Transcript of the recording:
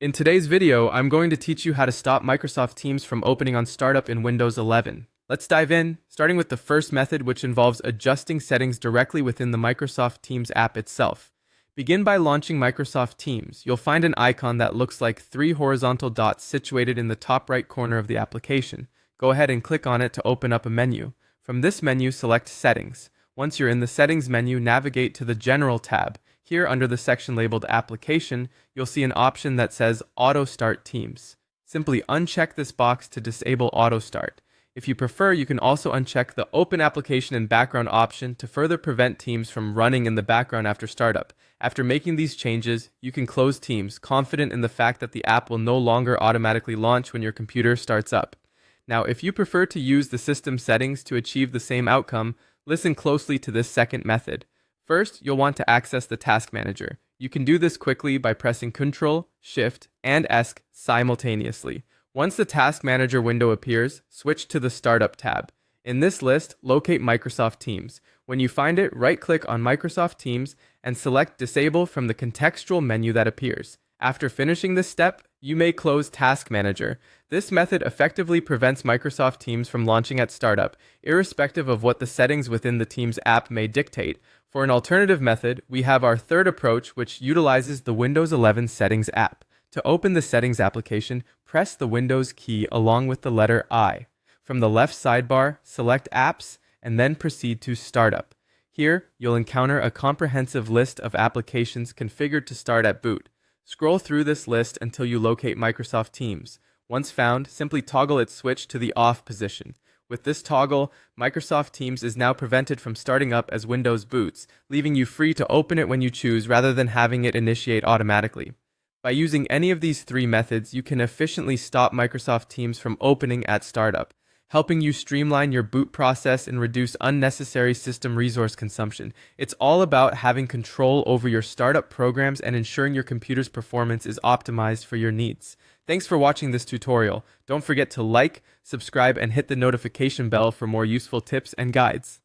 In today's video, I'm going to teach you how to stop Microsoft Teams from opening on startup in Windows 11. Let's dive in, starting with the first method, which involves adjusting settings directly within the Microsoft Teams app itself. Begin by launching Microsoft Teams. You'll find an icon that looks like three horizontal dots situated in the top right corner of the application. Go ahead and click on it to open up a menu. From this menu, select Settings. Once you're in the Settings menu, navigate to the General tab. Here, under the section labeled Application, you'll see an option that says Auto Start Teams. Simply uncheck this box to disable Auto Start. If you prefer, you can also uncheck the Open Application and Background option to further prevent Teams from running in the background after startup. After making these changes, you can close Teams, confident in the fact that the app will no longer automatically launch when your computer starts up. Now, if you prefer to use the system settings to achieve the same outcome, listen closely to this second method. First, you'll want to access the Task Manager. You can do this quickly by pressing Ctrl, Shift, and ESC simultaneously. Once the Task Manager window appears, switch to the Startup tab. In this list, locate Microsoft Teams. When you find it, right-click on Microsoft Teams and select Disable from the contextual menu that appears. After finishing this step, you may close Task Manager. This method effectively prevents Microsoft Teams from launching at startup, irrespective of what the settings within the Teams app may dictate. For an alternative method, we have our third approach, which utilizes the Windows 11 Settings app. To open the Settings application, press the Windows key along with the letter I. From the left sidebar, select Apps, and then proceed to Startup. Here, you'll encounter a comprehensive list of applications configured to start at boot. Scroll through this list until you locate Microsoft Teams. Once found, simply toggle its switch to the off position. With this toggle, Microsoft Teams is now prevented from starting up as Windows boots, leaving you free to open it when you choose rather than having it initiate automatically. By using any of these three methods, you can efficiently stop Microsoft Teams from opening at startup, helping you streamline your boot process and reduce unnecessary system resource consumption. It's all about having control over your startup programs and ensuring your computer's performance is optimized for your needs. Thanks for watching this tutorial. Don't forget to like, subscribe, and hit the notification bell for more useful tips and guides.